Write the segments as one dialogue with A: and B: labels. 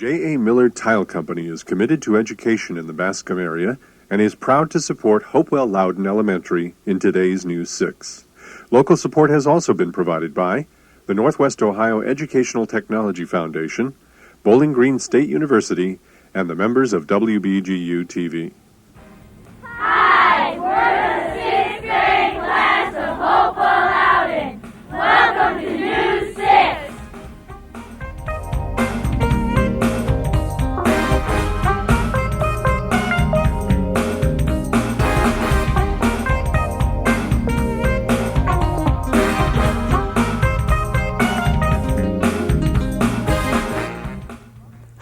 A: J.A. Miller Tile Company is committed to education in the Bascom area and is proud to support Hopewell Loudon Elementary in today's News 6. Local support has also been provided by the Northwest Ohio Educational Technology Foundation, Bowling Green State University, and the members of WBGU-TV.
B: Hi, we're the 6th grade class of Hopewell Loudon. Welcome to News 6.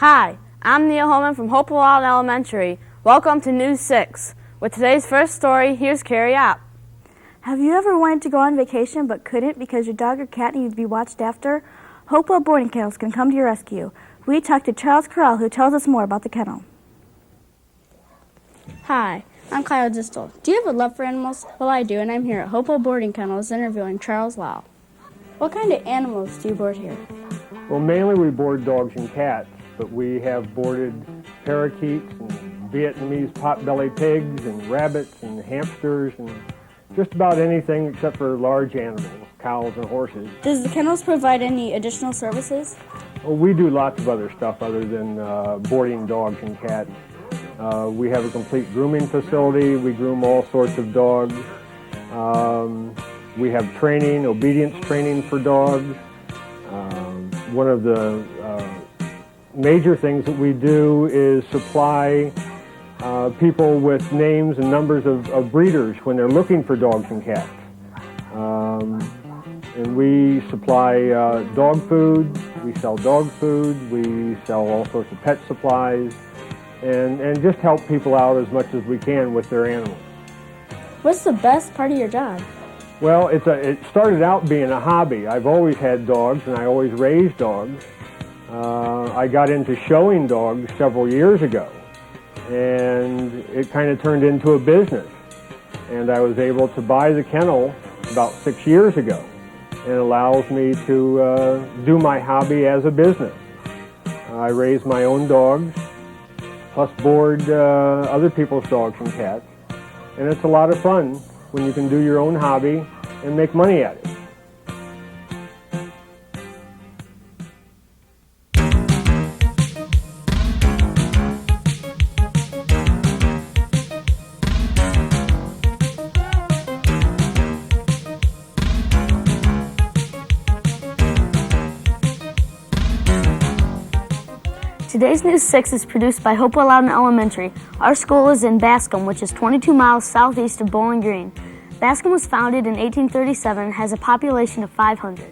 C: Hi, I'm Neil Holman from Hopewell Loudon Elementary. Welcome to News 6. With today's first story, here's Carrie App.
D: Have you ever wanted to go on vacation but couldn't because your dog or cat needed to be watched after? Hopewell Boarding Kennels can come to your rescue. We talked to Charles Corral, who tells us more about the kennel.
E: Hi, I'm Kyle Distel. Do you have a love for animals? Well, I do, and I'm here at Hopewell Boarding Kennels interviewing Charles Lau. What kind of animals do you board here?
F: Well, mainly we board dogs and cats, but we have boarded parakeets and Vietnamese pot-bellied pigs and rabbits and hamsters and just about anything except for large animals, cows and horses.
E: Does the kennels provide any additional services?
F: Well, we do lots of other stuff other than boarding dogs and cats. We have a complete grooming facility. We groom all sorts of dogs. We have training, obedience training for dogs. One of the major things that we do is supply people with names and numbers of breeders when they're looking for dogs and cats. And we supply dog food, we sell dog food, we sell all sorts of pet supplies, and just help people out as much as we can with their animals.
E: What's the best part of your job?
F: Well, it started out being a hobby. I've always had dogs, and I always raised dogs. I got into showing dogs several years ago, and it kind of turned into a business. And I was able to buy the kennel about 6 years ago, and it allows me to do my hobby as a business. I raise my own dogs, plus board other people's dogs and cats, and it's a lot of fun when you can do your own hobby and make money at it.
C: Today's News 6 is produced by Hopewell Loudon Elementary. Our school is in Bascom, which is 22 miles southeast of Bowling Green. Bascom was founded in 1837 and has a population of 500.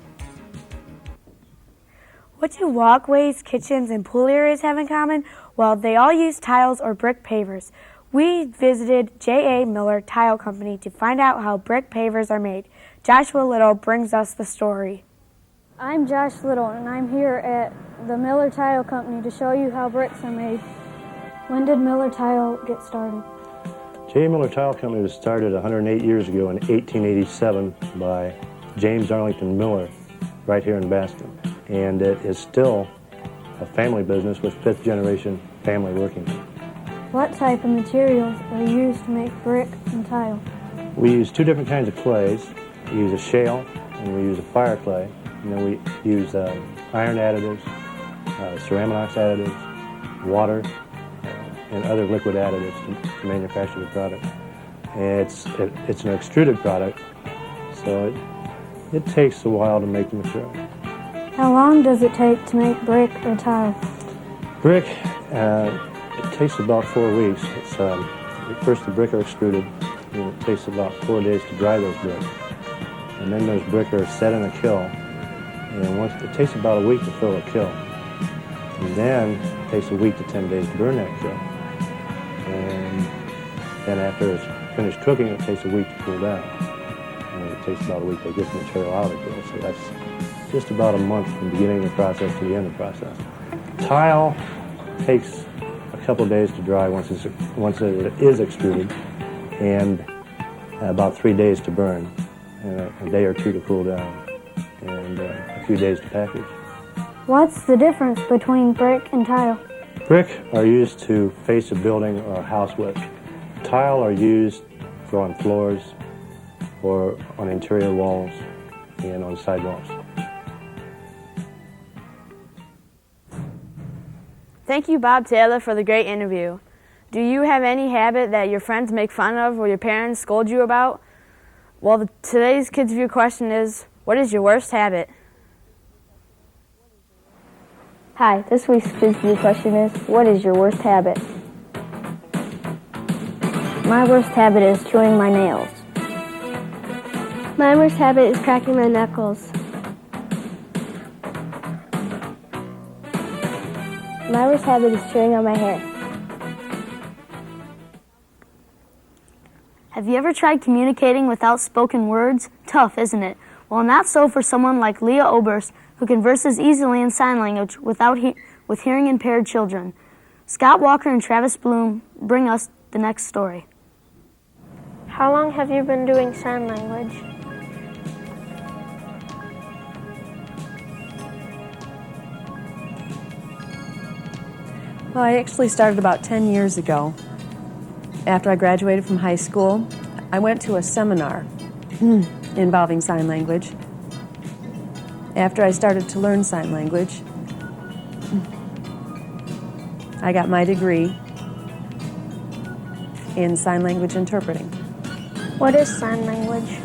D: What do walkways, kitchens, and pool areas have in common? Well, they all use tiles or brick pavers. We visited J.A. Miller Tile Company to find out how brick pavers are made. Joshua Little brings us the story.
G: I'm Josh Little, and I'm here at the Miller Tile Company to show you how bricks are made. When did Miller Tile get started?
H: J.A. Miller Tile Company was started 108 years ago in 1887 by James Arlington Miller right here in Bascom. And it is still a family business with fifth-generation family working.
G: What type of materials are used to make brick and tile?
H: We use two different kinds of clays. We use a shale and we use a fire clay. And then we use iron additives, ceraminox additives, water, and other liquid additives to manufacture the product. And it's an extruded product, so it takes a while to make the material.
G: How long does it take to make brick or tile?
H: Brick, it takes about 4 weeks. First the brick are extruded, and it takes about 4 days to dry those bricks. And then those brick are set in a kiln. And it takes about a week to fill a kiln. And then it takes a week to 10 days to burn that kiln. And then after it's finished cooking, it takes a week to cool down. And it takes about a week to get the material out of the kiln. So that's just about a month from the beginning of the process to the end of the process. Tile takes a couple of days to dry once it is extruded, and about 3 days to burn, and a day or two to cool down, and a few days to package.
G: What's the difference between brick and tile?
H: Brick are used to face a building or a house with. Tile are used for on floors or on interior walls and on sidewalks.
I: Thank you, Bob Taylor, for the great interview. Do you have any habit that your friends make fun of or your parents scold you about? Well, today's Kids View question is, what is your worst habit?
J: Hi, this week's Kids View question is, what is your worst habit? My worst habit is chewing my nails.
G: My worst habit is cracking my knuckles.
J: My worst habit is chewing on my hair.
C: Have you ever tried communicating without spoken words? Tough, isn't it? Well, not so for someone like Leah Oberst, who converses easily in sign language with hearing impaired children. Scott Walker and Travis Bloom bring us the next story.
G: How long have you been doing sign language?
K: Well, I actually started about 10 years ago. After I graduated from high school, I went to a seminar involving sign language. After I started to learn sign language, I got my degree in sign language interpreting.
G: What is sign language?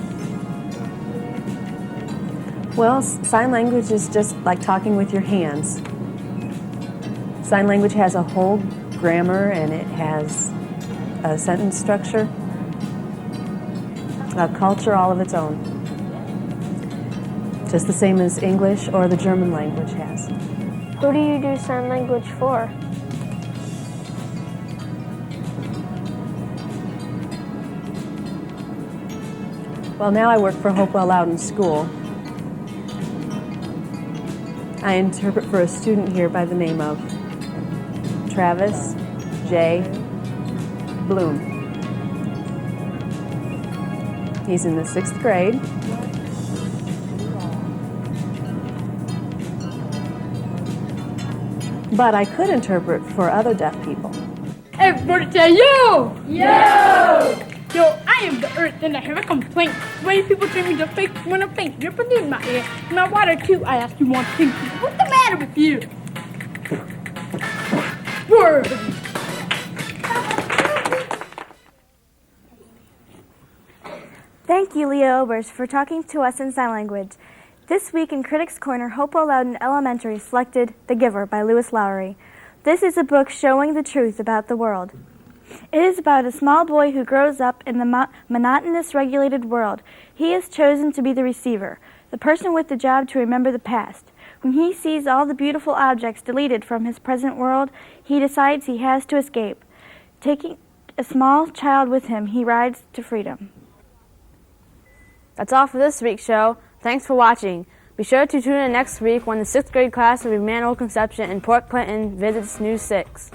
K: Well, sign language is just like talking with your hands. Sign language has a whole grammar and it has a sentence structure, a culture all of its own. Just the same as English or the German language has.
G: Who do you do sign language for?
K: Well, now I work for Hopewell Loudon School. I interpret for a student here by the name of Travis J. Bloom. He's in the 6th grade. But I could interpret for other deaf people.
L: Everybody say yo!
B: Yo!
L: Yo, I am the earth and I have a complaint. Why do people treat me just fake when I'm faint? You're in my ear. My water too, I ask you one thing. What's the matter with you? Word!
D: Thank you, Leah Oberst, for talking to us in sign language. This week in Critics Corner, Hopewell Loudon Elementary selected The Giver by Lewis Lowry. This is a book showing the truth about the world. It is about a small boy who grows up in the monotonous, regulated world. He is chosen to be the receiver, the person with the job to remember the past. When he sees all the beautiful objects deleted from his present world, he decides he has to escape. Taking a small child with him, he rides to freedom.
I: That's all for this week's show. Thanks for watching. Be sure to tune in next week when the 6th grade class of Emmanuel Conception in Port Clinton visits News 6.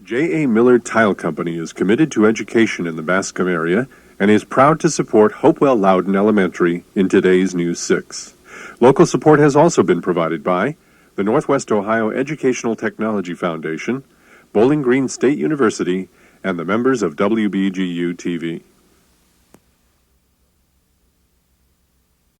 A: J.A. Miller Tile Company is committed to education in the Bascom area and is proud to support Hopewell Loudon Elementary in today's News 6. Local support has also been provided by the Northwest Ohio Educational Technology Foundation, Bowling Green State University, and the members of WBGU-TV.